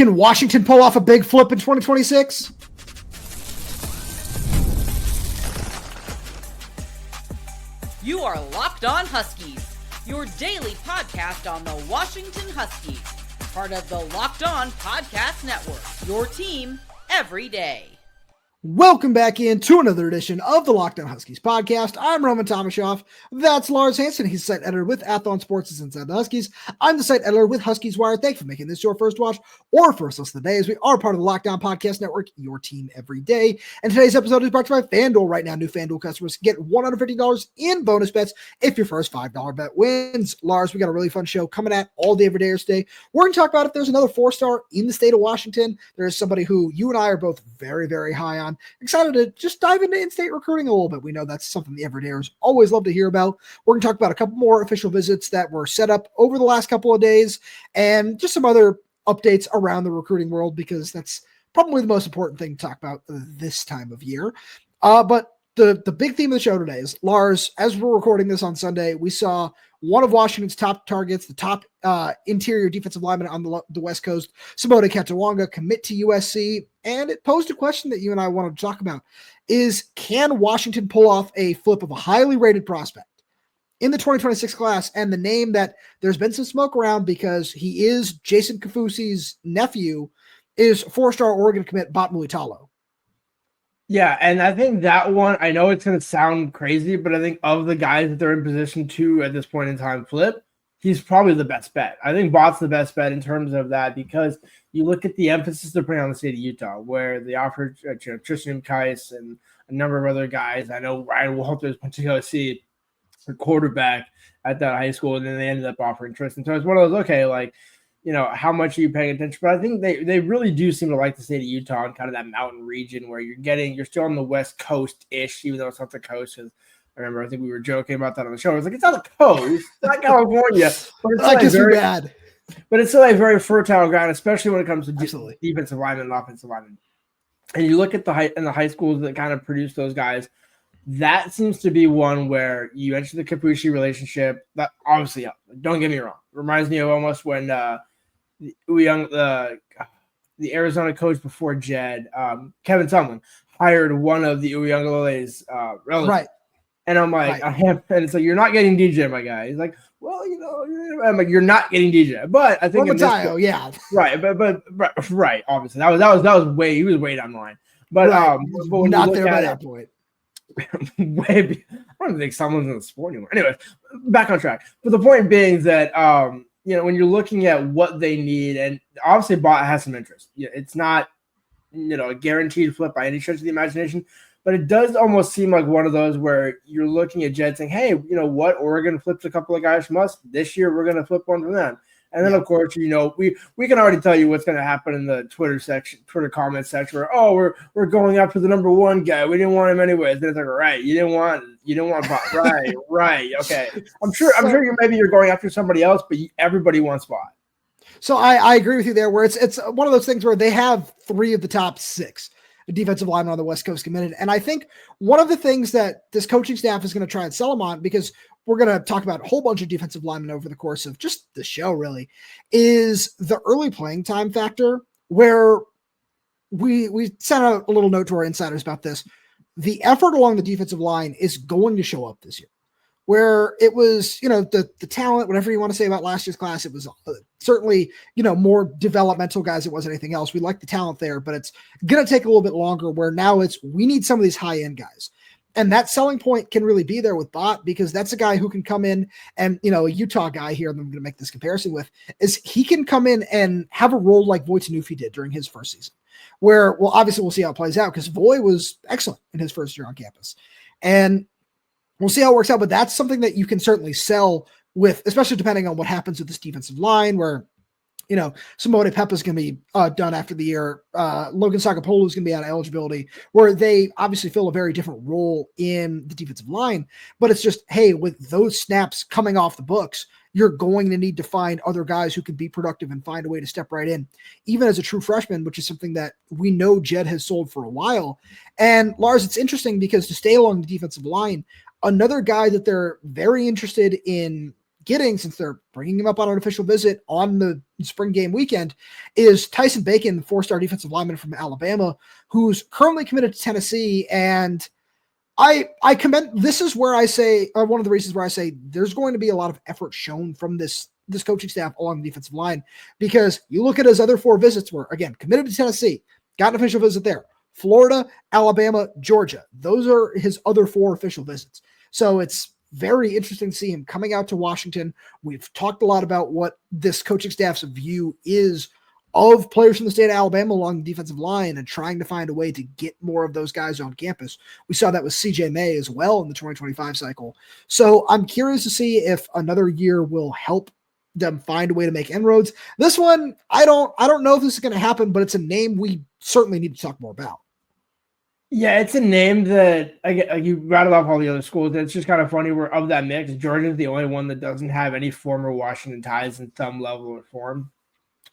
Can Washington pull off a big flip in 2026? You are Locked On Huskies, your daily podcast on the Washington Huskies, part of the Locked On Podcast Network, your team every day. Welcome back into another edition of the Locked On Huskies podcast. I'm Tomashoff. That's Lars Hanson. He's the site editor with Athlon Sports' Inside the Huskies. I'm the site editor with Huskies Wire. Thanks for making this your first watch or first listen of the day, as we are part of the Locked On Podcast Network, your team every day. And today's episode is brought to you by FanDuel. Right now, new FanDuel customers get $150 in bonus bets if your first $5 bet wins. Lars, we got a really fun show coming at all day, every day today. We're going to talk about if there's another 4-star in the state of Washington. There's somebody who you and I are both very, very high on. Excited to just dive into in-state recruiting a little bit. We know that's something the everydayers always love to hear about. We're going to talk about a couple more official visits that were set up over the last couple of days and just some other updates around the recruiting world, because that's probably the most important thing to talk about this time of year. But the big theme of the show today is, Lars, as we're recording this on Sunday, we saw one of Washington's top targets, the top interior defensive lineman on the West Coast, Siale Katawonga, commit to USC. And it posed a question that you and I wanted to talk about is, can Washington pull off a flip of a highly rated prospect in the 2026 class? And the name that there's been some smoke around, because he is Jason Kafusi's nephew, is 4-star Oregon commit Bott Mulitalo. Yeah, and I think that one, I know it's going to sound crazy, but I think of the guys that they're in position to at this point in time flip, he's probably the best bet. I think Bott's the best bet in terms of that, because you look at the emphasis they're putting on the state of Utah, where they offered Tristan Kais and a number of other guys. I know Ryan Walters went to go see a quarterback at that high school, and then they ended up offering Tristan. So it's one of those, okay, like, you know, how much are you paying attention? But I think they really do seem to like the state of Utah and kind of that mountain region where you're still on the West Coast-ish, even though it's not the coast. Because I think we were joking about that on the show. It's like, it's not the coast, it's not California. But it's bad. But it's still a very fertile ground, especially when it comes to defensive linemen and offensive linemen. And you look at the high schools that kind of produce those guys, that seems to be one where you enter the Kafusi relationship. That obviously, don't get me wrong, reminds me of almost when the Arizona coach before Jedd, Kevin Sumlin, hired one of the Uyunglele's relatives. Right. And I'm like, and it's like, you're not getting DJ, my guy. He's like, well, you know, I'm like, you're not getting DJ. But I think yeah. Right, but right, obviously. That was way, he was way down the line. But but when not there by that point. I don't even think someone's in the sport anymore. Anyway, back on track. But the point being that you know, when you're looking at what they need, and obviously Bott has some interest. Yeah, it's not, you know, a guaranteed flip by any stretch of the imagination, but it does almost seem like one of those where you're looking at Jedd saying, hey, you know what, Oregon flipped a couple of guys from us. This year we're going to flip one from them. And then, of course, you know, we can already tell you what's going to happen in the Twitter comment section where, oh, we're going after the number one guy. We didn't want him anyways. Then it's like, right, you didn't want Bott. right, okay. I'm sure you're going after somebody else, but everybody wants Bott. So I agree with you there, where it's one of those things where they have 3 of the top 6 defensive linemen on the West Coast committed. And I think one of the things that this coaching staff is going to try and sell them on, because we're going to talk about a whole bunch of defensive linemen over the course of just the show, really, is the early playing time factor, where we sent out a little note to our insiders about this. The effort along the defensive line is going to show up this year, where it was, you know, the talent, whatever you want to say about last year's class, it was certainly, you know, more developmental guys. It wasn't anything else. We like the talent there, but it's going to take a little bit longer, where now we need some of these high end guys. And that selling point can really be there with Bott, because that's a guy who can come in and, you know, a Utah guy here, I'm going to make this comparison with, is he can come in and have a role like Voy Tanufi did during his first season, where, well, obviously we'll see how it plays out, because Voy was excellent in his first year on campus. And we'll see how it works out, but that's something that you can certainly sell with, especially depending on what happens with this defensive line, where, you know, Siale Pepa's going to be done after the year. Logan Sagapolu is going to be out of eligibility, where they obviously fill a very different role in the defensive line. But it's just, hey, with those snaps coming off the books, you're going to need to find other guys who can be productive and find a way to step right in, even as a true freshman, which is something that we know Jedd has sold for a while. And Lars, it's interesting because to stay along the defensive line, another guy that they're very interested in getting, since they're bringing him up on an official visit on the spring game weekend, is Tyson Bacon, the 4-star defensive lineman from Alabama, who's currently committed to Tennessee. And I commend, this is where I say, or one of the reasons where I say there's going to be a lot of effort shown from this coaching staff along the defensive line, because you look at his other 4 visits were, again, committed to Tennessee, got an official visit there, Florida, Alabama, Georgia. Those are his other 4 official visits. So it's very interesting to see him coming out to Washington. We've talked a lot about what this coaching staff's view is of players from the state of Alabama along the defensive line and trying to find a way to get more of those guys on campus. We saw that with CJ May as well in the 2025 cycle. So I'm curious to see if another year will help them find a way to make inroads. This one, I don't know if this is going to happen, but it's a name we certainly need to talk more about. Yeah, it's a name that you rattled off all the other schools. It's just kind of funny. We're of that mix. Georgia's the only one that doesn't have any former Washington ties in some level or form.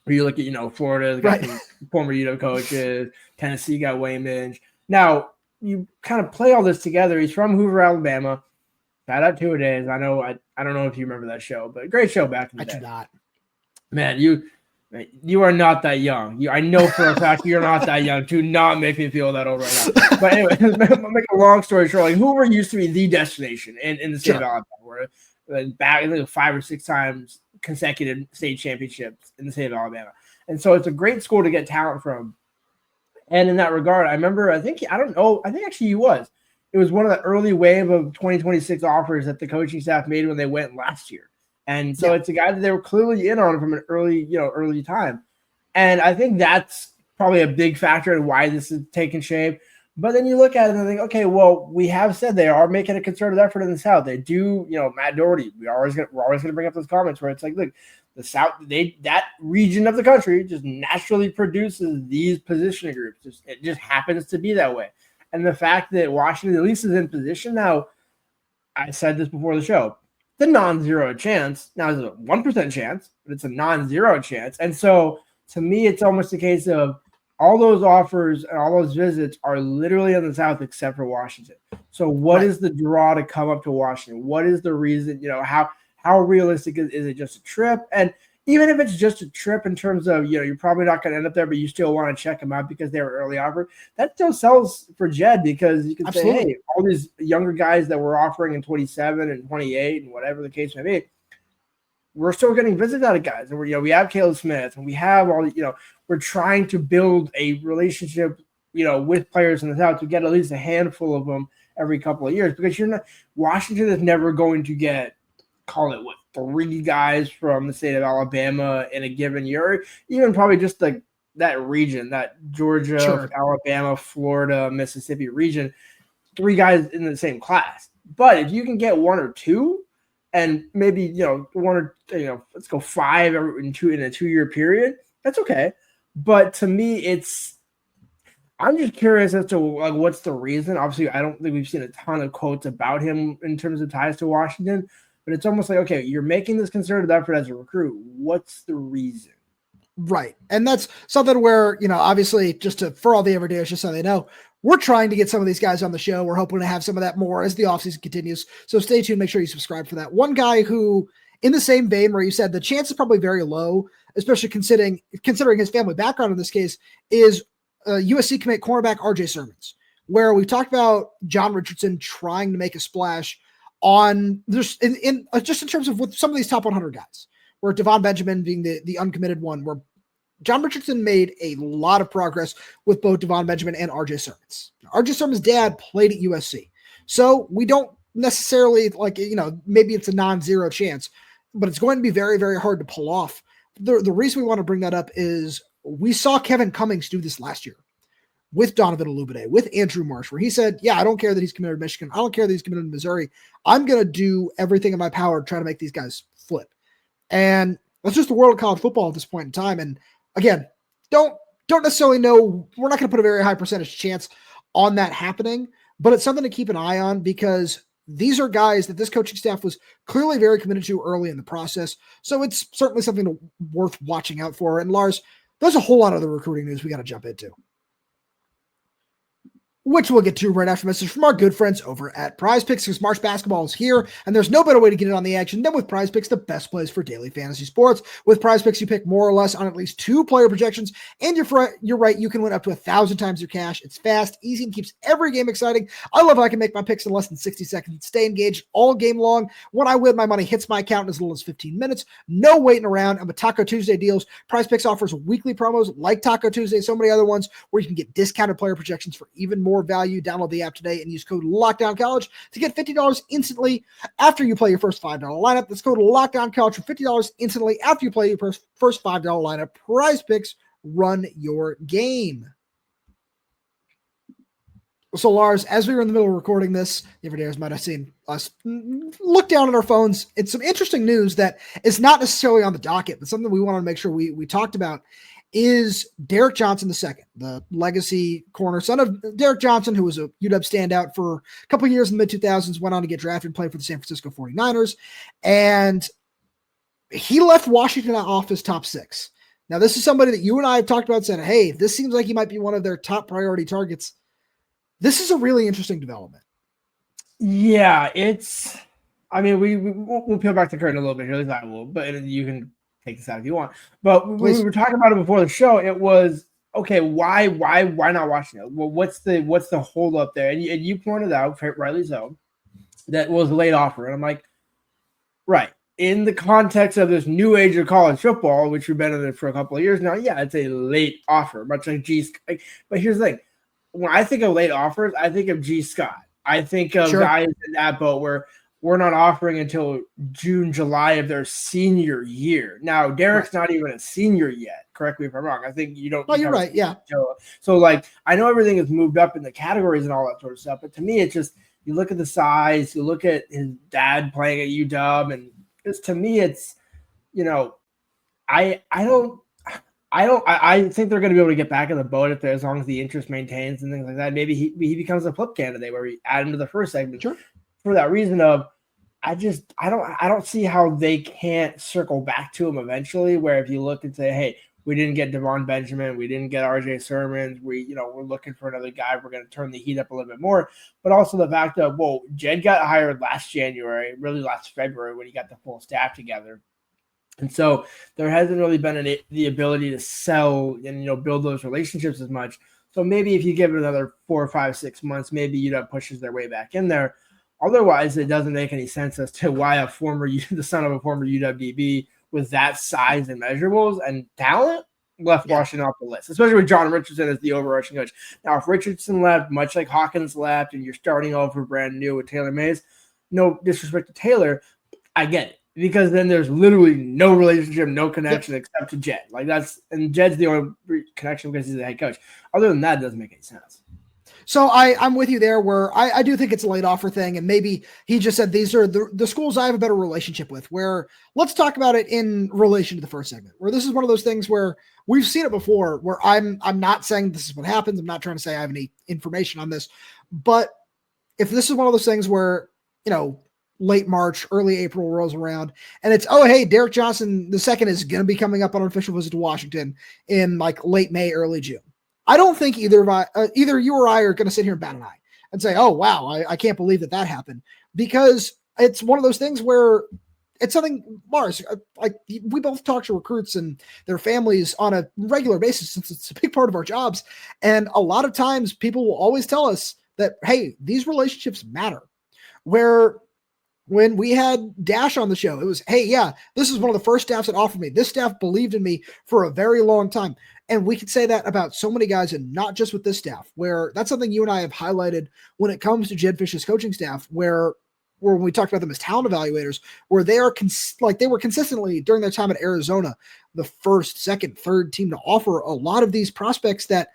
Where you look at, Florida's got some former UW coaches, Tennessee got Wayne Minge. Now, you kind of play all this together. He's from Hoover, Alabama. Shout out 2 Days. I don't know if you remember that show, but great show back in the day. I do not. Man, you are not that young. I know for a fact you're not that young. Do not make me feel that old right now. But anyway, I'll make a long story short. Like, Hoover used to be the destination in the state of Alabama. Where back 5 or 6 times consecutive state championships in the state of Alabama. And so it's a great school to get talent from. And in that regard, I remember, I think actually he was. It was one of the early wave of 2026 offers that the coaching staff made when they went last year. And so it's a guy that they were clearly in on from an early time. And I think that's probably a big factor in why this is taking shape. But then you look at it and think, okay, well, we have said they are making a concerted effort in the South. They do, Matt Doherty. We're always going to bring up those comments where it's like, look, the South, that region of the country just naturally produces these positioning groups. It just happens to be that way. And the fact that Washington at least is in position now, I said this before the show, the non-zero chance. Now it's a 1% chance, but it's a non-zero chance. And so to me, it's almost a case of all those offers and all those visits are literally in the South except for Washington. So what is the draw to come up to Washington? What is the reason, how realistic is it just a trip? And even if it's just a trip in terms of, you're probably not going to end up there, but you still want to check them out because they were early offered, that still sells for Jedd, because you can say, hey, all these younger guys that we're offering in 27 and 28 and whatever the case may be, we're still getting visits out of guys. And we have Caleb Smith and we have all we're trying to build a relationship, with players in the South to get at least a handful of them every couple of years, because Washington is never going to get, call it 3 guys from the state of Alabama in a given year, even probably just that region, that Georgia, Alabama, Florida, Mississippi region, 3 guys in the same class. But if you can get 1 or 2, and maybe 1 or let's go 5 in a 2-year period, that's okay. But to me, I'm just curious as to what's the reason. Obviously, I don't think we've seen a ton of quotes about him in terms of ties to Washington. But it's almost like, okay, you're making this concerted effort as a recruit. What's the reason? Right. And that's something where, obviously, for all the everydayers, just so they know, we're trying to get some of these guys on the show. We're hoping to have some of that more as the offseason continues. So stay tuned. Make sure you subscribe for that. One guy who, in the same vein where you said the chance is probably very low, especially considering his family background in this case, is USC commit cornerback RJ Sermons, where we talked about John Richardson trying to make a splash on just in terms of with some of these top 100 guys, where Devon Benjamin being the uncommitted one, where John Richardson made a lot of progress with both Devon Benjamin and RJ Sermons. RJ Sermons' dad played at USC. So we don't necessarily maybe it's a non-zero chance, but it's going to be very, very hard to pull off. The reason we want to bring that up is we saw Kevin Cummings do this last year with Donovan Olubade, with Andrew Marsh, where he said, I don't care that he's committed to Michigan. I don't care that he's committed to Missouri. I'm going to do everything in my power to try to make these guys flip. And that's just the world of college football at this point in time. And again, don't necessarily know. We're not going to put a very high percentage chance on that happening, but it's something to keep an eye on, because these are guys that this coaching staff was clearly very committed to early in the process. So it's certainly something worth watching out for. And Lars, there's a whole lot of the recruiting news we got to jump into. which we'll get to right after a message from our good friends over at Prize Picks, because March basketball is here, and there's no better way to get in on the action than with Prize Picks, the best place for daily fantasy sports. With Prize Picks, you pick more or less on at least 2 player projections, and you're right, you can win up to 1,000 times your cash. It's fast, easy, and keeps every game exciting. I love how I can make my picks in less than 60 seconds and stay engaged all game long. When I win, my money hits my account in as little as 15 minutes. No waiting around. And with Taco Tuesday deals, Prize Picks offers weekly promos like Taco Tuesday and so many other ones where you can get discounted player projections for even more value. Download the app today and use code LOCKDOWNCollege to get $50 instantly after you play your first $5 lineup. That's code LOCKDOWNCollege for $50 instantly after you play your first $5 lineup. Prize Picks, run your game. So, Lars, as we were in the middle of recording this, the everydayers might have seen us look down at our phones. It's some interesting news that is not necessarily on the docket, but something we want to make sure we talked about is Derek Johnson II, the legacy corner, son of Derek Johnson, who was a UW standout for a couple of years in the mid-2000s, went on to get drafted and play for the San Francisco 49ers, and he left Washington off his top 6. Now, this is somebody that you and I have talked about, said, hey, this seems like he might be one of their top priority targets. This is a really interesting development. Yeah, we'll peel back the curtain a little bit here, at least I will, but you can take this out if you want. But when we were talking about it before the show, it was, okay, why not Washington? Well, what's the hold up there? And you pointed out, rightly so, that was a late offer. And I'm like, right. In the context of this new age of college football, which we've been in it for a couple of years now, yeah, it's a late offer, much like but here's the thing. When I think of late offers, I think of G. Scott. I think of guys in that boat where we're not offering until June, July of their senior year. Now, Derek's not even a senior yet. Correct me if I'm wrong. I think you don't. Oh, you're right. Yeah. So, I know everything has moved up in the categories and all that sort of stuff, but to me, it's just, you look at the size, you look at his dad playing at UW, and just to me, it's, I think they're going to be able to get back in the boat as long as the interest maintains and things like that. Maybe he becomes a flip candidate where we add him to the first segment. Sure. For that reason of, I don't see how they can't circle back to him eventually. Where if you look and say, hey, we didn't get Devon Benjamin, we didn't get RJ Sermons, we're looking for another guy, we're going to turn the heat up a little bit more. But also the fact that, Jedd got hired last January, really last February when he got the full staff together. And so there hasn't really been the ability to sell and, build those relationships as much. So maybe if you give it another 4, 5, 6 months, maybe UW pushes their way back in there. Otherwise, it doesn't make any sense as to why the son of a former UWDB with that size and measurables and talent left Washington off the list, especially with John Richardson as the overarching coach. Now, if Richardson left, much like Hawkins left, and you're starting over brand new with Taylor Mays, no disrespect to Taylor, I get it. Because then there's literally no relationship, no connection except to Jedd. And Jedd's the only connection because he's the head coach. Other than that, it doesn't make any sense. So I'm with you there where I do think it's a late offer thing. And maybe he just said, these are the schools I have a better relationship with, where let's talk about it in relation to the first segment, where this is one of those things where we've seen it before, where I'm not saying this is what happens. I'm not trying to say I have any information on this, but if this is one of those things where, late March, early April rolls around, and it's, oh, hey, Derek Johnson II is going to be coming up on an official visit to Washington in late May, early June. I don't think either you or I are going to sit here and bat an eye and say, oh, wow, I can't believe that happened, because it's one of those things where it's something, Lars, we both talk to recruits and their families on a regular basis since it's a big part of our jobs. And a lot of times people will always tell us that, hey, these relationships matter. Where when we had Dash on the show, it was, hey, yeah, this is one of the first staffs that offered me. This staff believed in me for a very long time. And we could say that about so many guys, and not just with this staff, where that's something you and I have highlighted when it comes to Jedd Fisch's coaching staff, where when we talked about them as talent evaluators, where they are they were consistently during their time at Arizona, the first, second, third team to offer a lot of these prospects that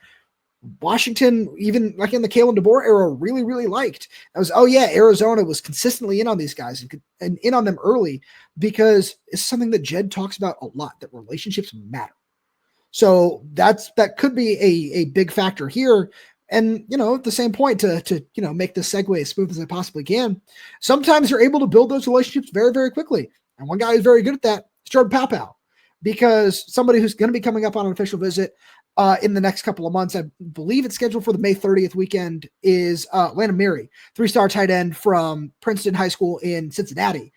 Washington, even in the Kalen DeBoer era, really, really liked. I was, oh yeah, Arizona was consistently in on these guys and in on them early, because it's something that Jedd talks about a lot, that relationships matter. So that could be a big factor here. And, at the same point, to make this segue as smooth as I possibly can, sometimes you're able to build those relationships very, very quickly. And one guy who's very good at that is Jordan Paopao, because somebody who's going to be coming up on an official visit, in the next couple of months. I believe it's scheduled for the May 30th weekend, is Landen Miree, 3-star tight end from Princeton High School in Cincinnati.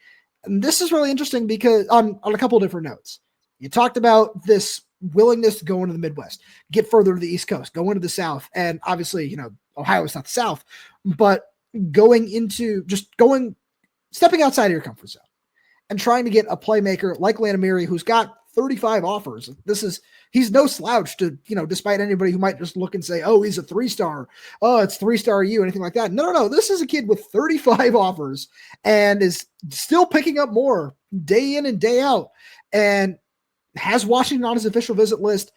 And this is really interesting because on a couple of different notes. You talked about this willingness to go into the Midwest, get further to the East Coast, go into the South. And obviously, Ohio is not the South, but stepping outside of your comfort zone and trying to get a playmaker like Landen Miree, who's got 35 offers. He's no slouch to, despite anybody who might just look and say, oh, he's a 3-star. Oh, it's 3-star you, anything like that. No. This is a kid with 35 offers and is still picking up more day in and day out and has Washington on his official visit list.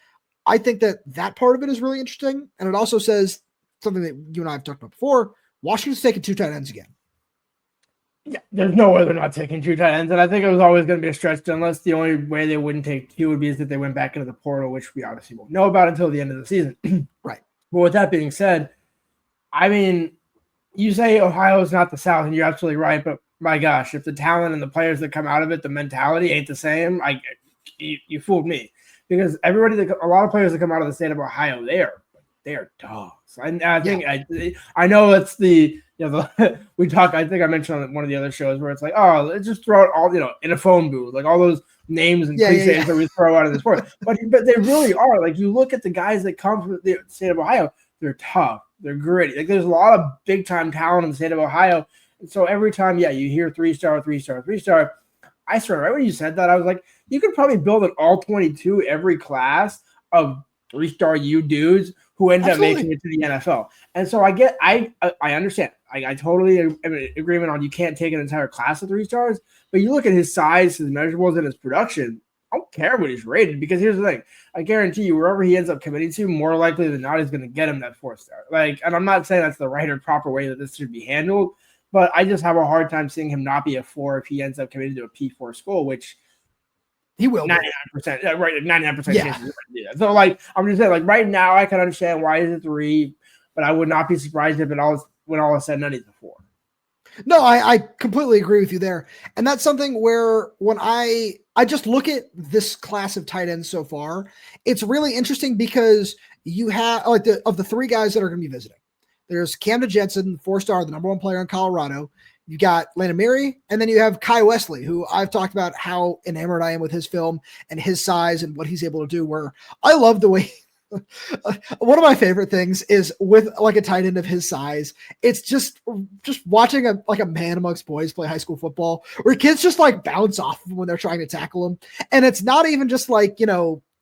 I think that part of it is really interesting. And it also says something that you and I have talked about before. Washington's taking 2 tight ends again. Yeah, there's no way they're not taking 2 tight ends. And I think it was always going to be a stretch unless the only way they wouldn't take 2 would be if they went back into the portal, which we obviously won't know about until the end of the season. Right. But with that being said, I mean, you say Ohio is not the South, and you're absolutely right. But my gosh, if the talent and the players that come out of it, the mentality ain't the same, you fooled me. Because a lot of players that come out of the state of Ohio, they are dogs. I think I know it's the we talk. I think I mentioned on one of the other shows where it's like, oh, let's just throw it all in a phone booth, like all those names and cliches that we throw out of the sport. But they really are. Like you look at the guys that come from the state of Ohio, they're tough, they're gritty. Like there's a lot of big time talent in the state of Ohio. And so every time, you hear 3-star, 3-star, 3-star. I swear, right when you said that, I was like, you could probably build an all 22 every class of 3-star U dudes who end up making it to the NFL. And so I understand. I totally am in agreement on you can't take an entire class of 3-stars, but you look at his size, his measurables, and his production, I don't care what he's rated, because here's the thing. I guarantee you, wherever he ends up committing to, more likely than not, is going to get him that 4-star. And I'm not saying that's the right or proper way that this should be handled, but I just have a hard time seeing him not be a 4 if he ends up committing to a P4 school, which he will 99%, right? 99% chance. So I'm just saying, right now I can understand why he's a 3, but I would not be surprised if when all is said and done, he's a 4. No, I completely agree with you there. And that's something where when I just look at this class of tight ends so far, it's really interesting because you have of the 3 guys that are going to be visiting. There's Camden Jensen, 4-star, the number 1 player in Colorado. You got Landen Miree, and then you have Kai Wesley, who I've talked about how enamored I am with his film and his size and what he's able to do, where I love the way one of my favorite things is with a tight end of his size. It's just watching a man amongst boys play high school football where kids just bounce off when they're trying to tackle him. And it's not even just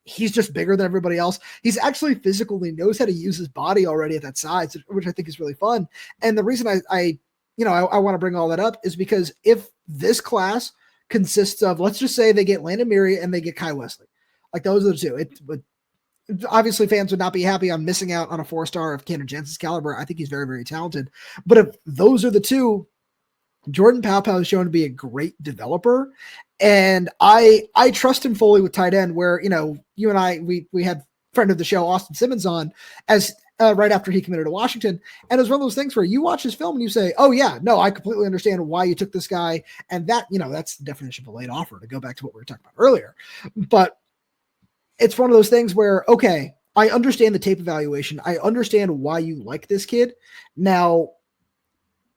he's just bigger than everybody else. He's actually physical. He knows how to use his body already at that size, which I think is really fun. And the reason I want to bring all that up is because if this class consists of, let's just say they get Landen Miree and they get Kai Wesley, those are the 2. Obviously fans would not be happy on missing out on a 4-star of Camden Jensen's caliber. I think he's very, very talented. But if those are the 2, Jordan Paopao is shown to be a great developer. And I trust him fully with tight end, where, you and I, we had friend of the show, Austin Simmons, on as right after he committed to Washington. And it was one of those things where you watch his film and you say, oh yeah, no, I completely understand why you took this guy. And that, that's the definition of a late offer, to go back to what we were talking about earlier. But it's one of those things where, okay, I understand the tape evaluation. I understand why you like this kid. Now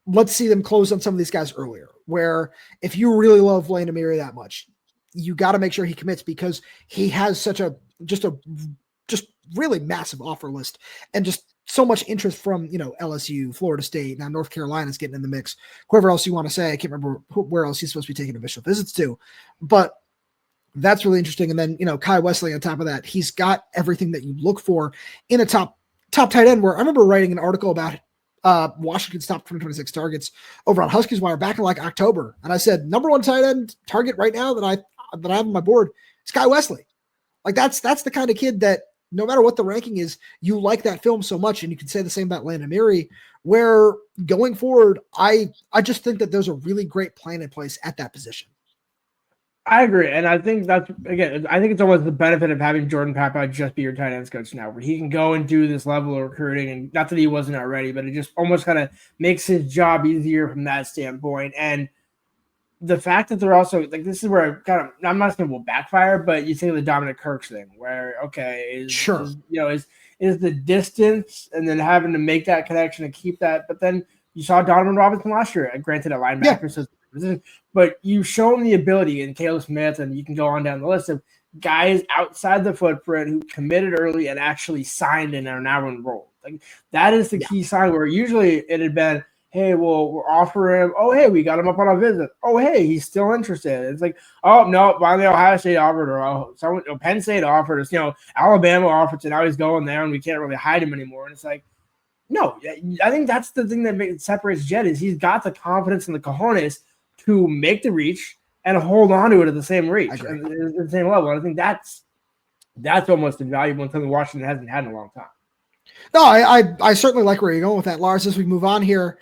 let's see them close on some of these guys earlier, where if you really love Landen Miree that much, you got to make sure he commits, because he has such a really massive offer list and just so much interest from, LSU, Florida State, now North Carolina's getting in the mix, whoever else you want to say. I can't remember where else he's supposed to be taking official visits to, but that's really interesting. And then, Kai Wesley on top of that, he's got everything that you look for in a top tight end, where I remember writing an article about Washington's top 2026 targets over on Huskies Wire back in October. And I said, number 1 tight end target right now that I have on my board is Kai Wesley. That's the kind of kid that no matter what the ranking is, you like that film so much. And you can say the same about Landen Miree, where going forward, I just think that there's a really great plan in place at that position. I agree. And I think I think it's almost the benefit of having Jordan Paopao just be your tight ends coach now, where he can go and do this level of recruiting. And not that he wasn't already, but it just almost kind of makes his job easier from that standpoint. And the fact that they're also like, this is where I'm not saying will backfire, but you say the Dominic Kirks thing where, okay, is the distance and then having to make that connection and keep that. But then you saw Donovan Robinson last year, granted at linebacker, but you've shown the ability in Caleb Smith, and you can go on down the list of guys outside the footprint who committed early and actually signed and are now enrolled. Like that is the key sign where usually it had been, hey, well, we're offering him. Oh, hey, we got him up on a visit. Oh, hey, he's still interested. It's like, oh, no, finally Ohio State offered, or Penn State offered us. Alabama offered, so now he's going there, and we can't really hide him anymore. And it's like, no, I think that's the thing that separates Jedd is he's got the confidence and the cojones to make the reach and hold on to it at the same reach, and at the same level. And I think that's almost invaluable and something Washington hasn't had in a long time. No, I certainly like where you're going with that, Lars. As we move on here,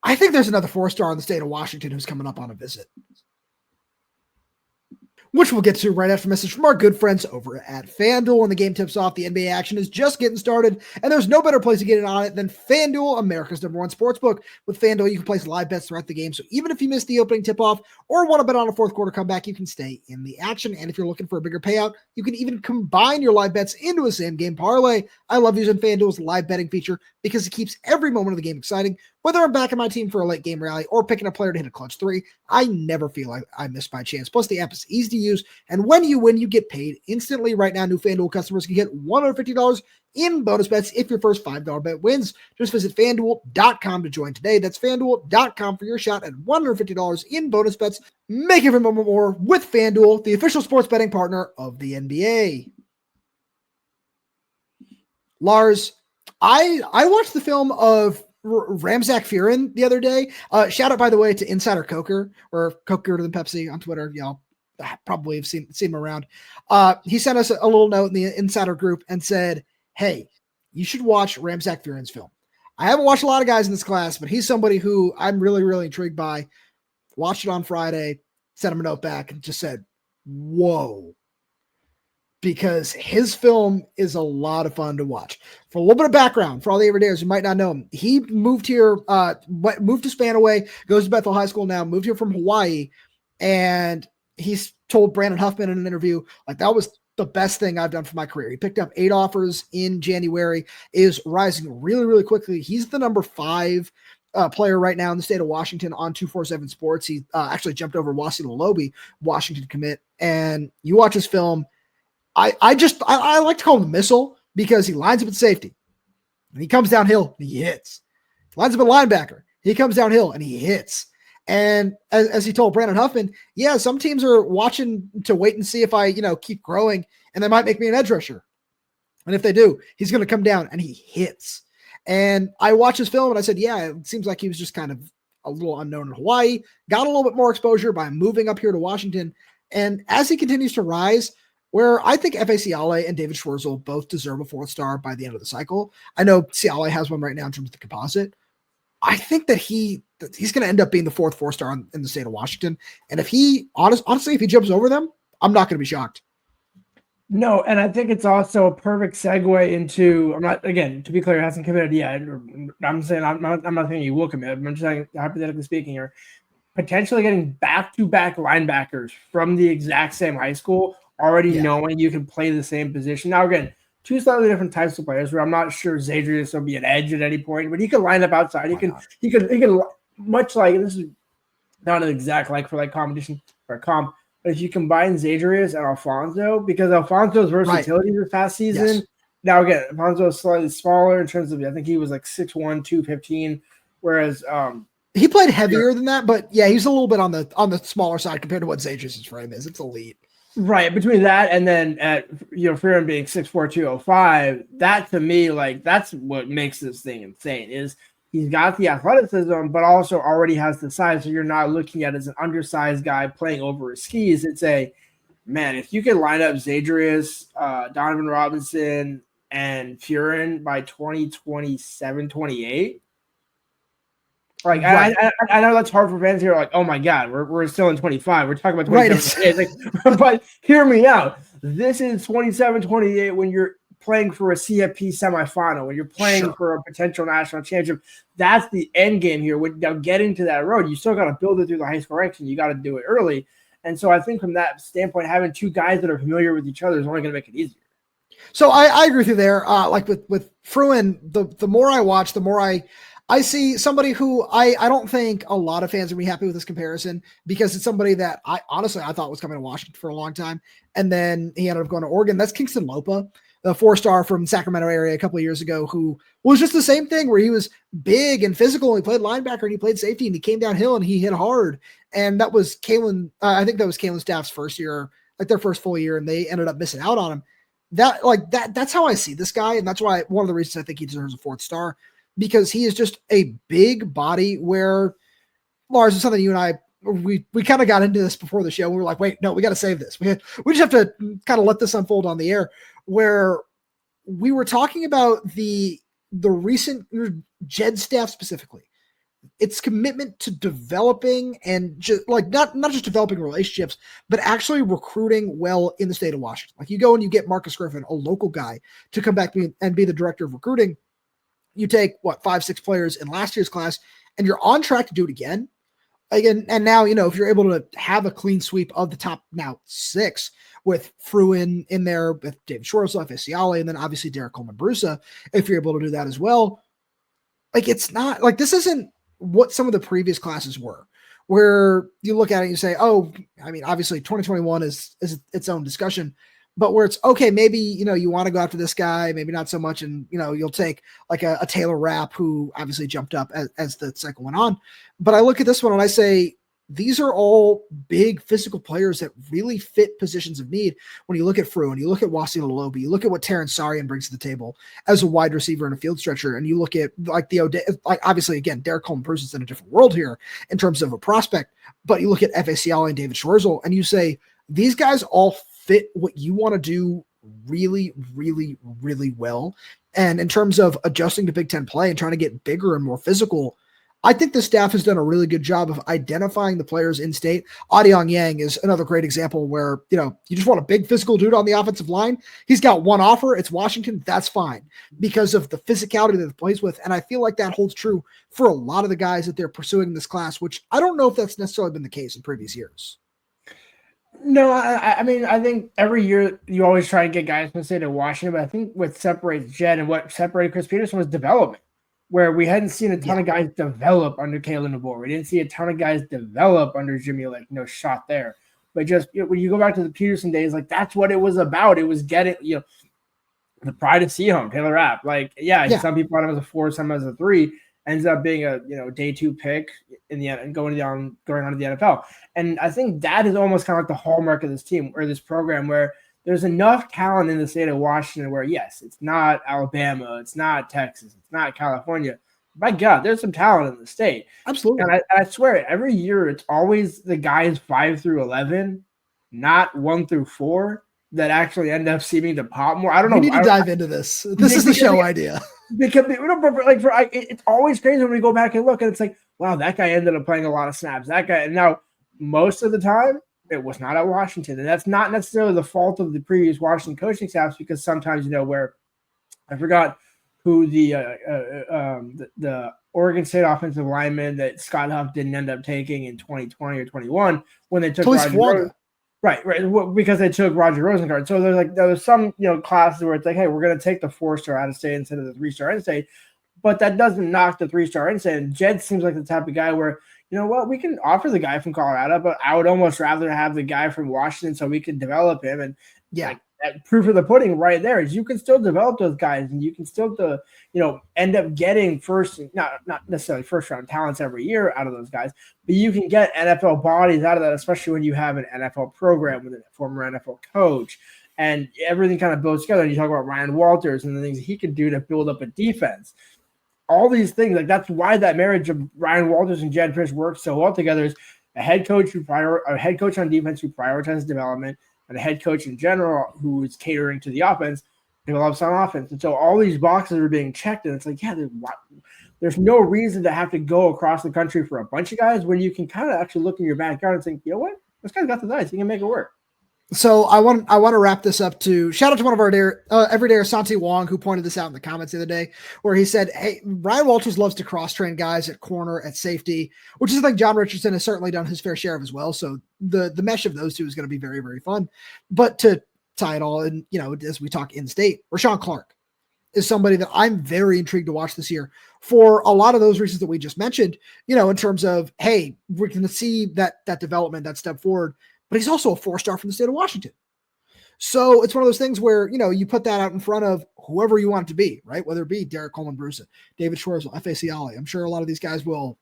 I think there's another 4-star in the state of Washington who's coming up on a visit, which we'll get to right after a message from our good friends over at FanDuel. When the game tips off, the NBA action is just getting started, and there's no better place to get in on it than FanDuel, America's #1 sportsbook. With FanDuel, you can place live bets throughout the game, so even if you miss the opening tip-off or want to bet on a fourth quarter comeback, you can stay in the action. And if you're looking for a bigger payout, you can even combine your live bets into a same-game parlay. I love using FanDuel's live betting feature because it keeps every moment of the game exciting. Whether I'm backing my team for a late game rally or picking a player to hit a clutch 3, I never feel like I missed my chance. Plus, the app is easy to use, and when you win, you get paid instantly. Right now, new FanDuel customers can get $150 in bonus bets if your first $5 bet wins. Just visit FanDuel.com to join today. That's FanDuel.com for your shot at $150 in bonus bets. Make every moment more with FanDuel, the official sports betting partner of the NBA. Lars, I watched the film of Ramzak Fruean the other day. Shout out, by the way, to Insider Coker, or Coker than Pepsi on Twitter. Y'all probably have seen him around. He sent us a little note in the Insider group and said, hey, you should watch Ramzak Fruean's film. I haven't watched a lot of guys in this class, but he's somebody who I'm really, really intrigued by. Watched it on Friday, sent him a note back, and just said, whoa. Because his film is a lot of fun to watch. For a little bit of background, for all the everydayers who might not know him, he moved here, moved to Spanaway, goes to Bethel High School now, moved here from Hawaii, and he's told Brandon Huffman in an interview, like, that was the best thing I've done for my career. He picked up 8 offers in January, is rising really, really quickly. He's the number 5 player right now in the state of Washington on 247 Sports. He actually jumped over Wasi Lalobi, Washington commit, and you watch his film. I like to call him the missile because he lines up at safety and he comes downhill and he hits. He lines up at linebacker. He comes downhill and he hits. And as he told Brandon Huffman, yeah, some teams are watching to wait and see if I, keep growing and they might make me an edge rusher. And if they do, he's going to come down and he hits. And I watched his film and I said, yeah, it seems like he was just kind of a little unknown in Hawaii, got a little bit more exposure by moving up here to Washington. And as he continues to rise, where I think F.A. Siale and David Schwerzel both deserve a 4th star by the end of the cycle. I know Siale has one right now in terms of the composite. I think that he's going to end up being the 4th 4-star in the state of Washington. And if he, honestly, if he jumps over them, I'm not going to be shocked. No, and I think it's also a perfect segue into, I'm not, again, to be clear, he hasn't committed yet. I'm saying, I'm not saying he will commit. I'm just saying, hypothetically speaking here, potentially getting back-to-back linebackers from the exact same high school, already knowing you can play the same position. Now, again, 2 slightly different types of players where I'm not sure Zadrius will be an edge at any point, but he can line up outside. He can much like, and this is not an exact competition or comp, but if you combine Zadrius and Alfonso, because Alfonso's versatility this past season, now again, Alfonso is slightly smaller in terms of, I think he was like 6'1", 215, whereas he played heavier than that, but yeah, he's a little bit on the smaller side compared to what Zadrius' frame is. It's elite. Right, between that and then at Fruean being 6'4", 205, that to me, like, that's what makes this thing insane. Is he's got the athleticism, but also already has the size, so you're not looking at it as an undersized guy playing over his skis. It's if you can line up Zadrius, Donovan Robinson, and Fruean by 2027, 28. Like, right. I know that's hard for fans here. Like, oh my God, we're still in 25. We're talking about 27, 28. Like, but hear me out. This is 27, 28 when you're playing for a CFP semifinal, when you're playing for a potential national championship, that's the end game here. When now getting to that road, you still got to build it through the high school ranks, and you got to do it early. And so I think from that standpoint, having two guys that are familiar with each other is only going to make it easier. So I agree with you there. Like with Fruean, the more I watch, the more I see somebody who I don't think a lot of fans are going to be happy with this comparison, because it's somebody that I thought was coming to Washington for a long time. And then he ended up going to Oregon. That's Kingston Lopa, the 4-star from Sacramento area a couple of years ago, who was just the same thing, where he was big and physical. And he played linebacker and he played safety, and he came downhill and he hit hard. And that was Kalen. I think that was Kalen Staff's first year, like their first full year, and they ended up missing out on him. That's how I see this guy. And that's why one of the reasons I think he deserves a 4th star, because he is just a big body, where Lars, is something you and I, we kind of got into this before the show. We were like, wait, no, we got to save this. We just have to kind of let this unfold on the air, where we were talking about the recent Jedd staff specifically, its commitment to developing and just like not just developing relationships, but actually recruiting well in the state of Washington. Like, you go and you get Marcus Griffin, a local guy, to come back and be the director of recruiting. You take 5-6 players in last year's class, and you're on track to do it again. And now, if you're able to have a clean sweep of the top now 6, with Fruean in there, with David Schwerzel, Siale, and then obviously Derek Coleman-Brusa, if you're able to do that as well, like, it's not like, this isn't what some of the previous classes were, where you look at it and you say, oh, I mean, obviously 2021 is its own discussion, but where it's okay, maybe, you want to go after this guy, maybe not so much. And, you'll take like a Taylor Rapp, who obviously jumped up as the cycle went on. But I look at this one and I say, these are all big physical players that really fit positions of need. When you look at Fruean, you look at Wasi Lalobi, you look at what Terrence Sarian brings to the table as a wide receiver and a field stretcher, and you look at like obviously, again, Derek Coleman-Bruce is in a different world here in terms of a prospect, but you look at Siale and David Schwerzel, and you say, these guys all fit what you want to do really, really, really well. And in terms of adjusting to Big Ten play and trying to get bigger and more physical, I think the staff has done a really good job of identifying the players in state. Adiong Yang is another great example where, you just want a big physical dude on the offensive line. He's got one offer. It's Washington. That's fine because of the physicality that he plays with. And I feel like that holds true for a lot of the guys that they're pursuing in this class, which I don't know if that's necessarily been the case in previous years. No, I mean, I think every year you always try and get guys from the state of Washington, but I think what separates Jedd and what separated Chris Peterson was development, where we hadn't seen a ton of guys develop under Kalen DeBoer. We didn't see a ton of guys develop under Jimmy Lake. No shot there. But just when you go back to the Peterson days, like, that's what it was about. It was getting, the pride of Seahome, Taylor Rapp. Some people thought him as a 4, some as a 3. Ends up being a day 2 pick in the end and going on to the NFL. And I think that is almost kind of like the hallmark of this team or this program, where there's enough talent in the state of Washington where, yes, it's not Alabama, it's not Texas, it's not California. My God, there's some talent in the state. Absolutely. And I swear, every year it's always the guys 5 through 11, not 1 through 4, that actually end up seeming to pop more. I don't know. We need to dive into this. This is the show idea. Because it's always crazy when we go back and look, and it's like, wow, that guy ended up playing a lot of snaps. That guy, and now most of the time it was not at Washington, and that's not necessarily the fault of the previous Washington coaching staffs, because sometimes where I forgot who the Oregon State offensive lineman that Scott Huff didn't end up taking in 2020 or 21 when they took Roger Rose. Right, because they took Roger Rosengard. So there was some classes where it's like, hey, we're going to take the 4-star out of state instead of the 3-star in state, but that doesn't knock the 3-star in state. And Jedd seems like the type of guy where, we can offer the guy from Colorado, but I would almost rather have the guy from Washington so we can develop him. And that proof of the pudding right there is you can still develop those guys, and you can still end up getting not necessarily first-round talents every year out of those guys, but you can get NFL bodies out of that, especially when you have an NFL program with a former NFL coach, and everything kind of builds together. And you talk about Ryan Walters and the things he can do to build up a defense. All these things, like, that's why that marriage of Ryan Walters and Jedd Fisch works so well together, is a head coach on defense who prioritizes development, and a head coach in general who is catering to the offense, develops on offense. And so all these boxes are being checked, and it's like, there's no reason to have to go across the country for a bunch of guys when you can kind of actually look in your backyard and think, you know what? This guy's got the dice. He can make it work. So I want to wrap this up to shout out to one of our everyday Santi Wong, who pointed this out in the comments the other day, where he said, hey, Ryan Walters loves to cross train guys at corner, at safety, which is like John Richardson has certainly done his fair share of as well. So the mesh of those two is going to be very, very fun. But to tie it all in, as we talk in state, Rashawn Clark is somebody that I'm very intrigued to watch this year for a lot of those reasons that we just mentioned, in terms of, hey, we're going to see that development, that step forward, but he's also a 4-star from the state of Washington. So it's one of those things where, you put that out in front of whoever you want it to be, right? Whether it be Derek Coleman-Bruce, David Schwerzel, F.A. Siale. I'm sure a lot of these guys will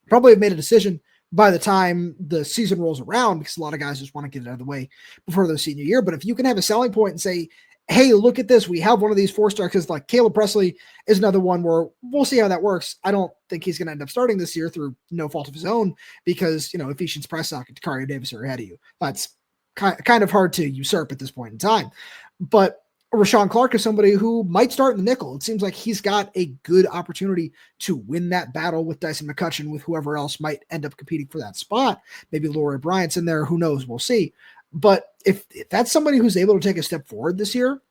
probably have made a decision by the time the season rolls around, because a lot of guys just want to get it out of the way before their senior year. But if you can have a selling point and say, hey, look at this, we have one of these 4-star, because like Caleb Presley is another one where we'll see how that works. I don't think he's going to end up starting this year through no fault of his own, because, Ephesians Pressock and Takario Davis are ahead of you. That's kind of hard to usurp at this point in time. But Rashawn Clark is somebody who might start in the nickel. It seems like he's got a good opportunity to win that battle with Dyson McCutcheon, with whoever else might end up competing for that spot. Maybe Laurie Bryant's in there. Who knows? We'll see. But if that's somebody who's able to take a step forward this year,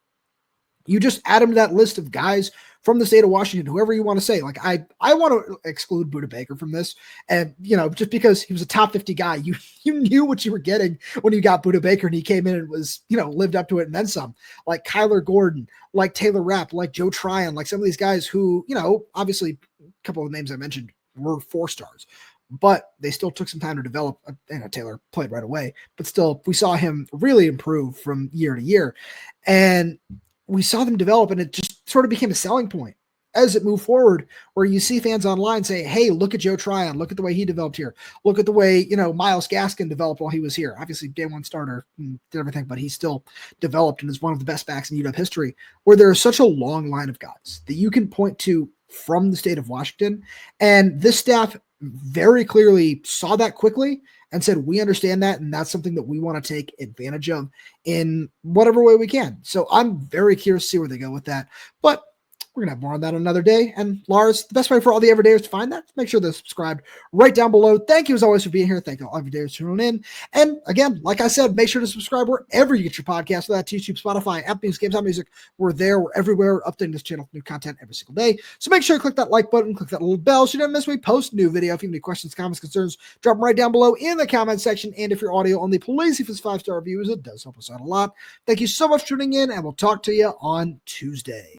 you just add him to that list of guys from the state of Washington, whoever you want to say. Like I want to exclude Budda Baker from this. And, just because he was a top 50 guy, you knew what you were getting when you got Budda Baker, and he came in and was, lived up to it and then some. Like Kyler Gordon, like Taylor Rapp, like Joe Tryon, like some of these guys who, obviously a couple of the names I mentioned were 4-stars. But they still took some time to develop. Taylor played right away, but still we saw him really improve from year to year. And we saw them develop, and it just sort of became a selling point as it moved forward, where you see fans online say, hey, look at Joe Tryon. Look at the way he developed here. Look at the way, Miles Gaskin developed while he was here. Obviously, day one starter and did everything, but he still developed and is one of the best backs in UW history, where there is such a long line of guys that you can point to from the state of Washington. And this staff very clearly saw that quickly and said, we understand that, and that's something that we want to take advantage of in whatever way we can. So I'm very curious to see where they go with that. But we're going to have more on that another day. And Lars, the best way for all the everydayers to find that, make sure they're subscribed right down below. Thank you as always for being here. Thank you all everydayers for tuning in. And again, like I said, make sure to subscribe wherever you get your podcasts. So that's YouTube, Spotify, Apple Music, Games on Music. We're there. We're everywhere, updating this channel with new content every single day. So make sure to click that like button, click that little bell so you don't miss when we post a new video. If you have any questions, comments, concerns, drop them right down below in the comment section. And if you're audio only, please leave us 5-star reviews. It does help us out a lot. Thank you so much for tuning in, and we'll talk to you on Tuesday.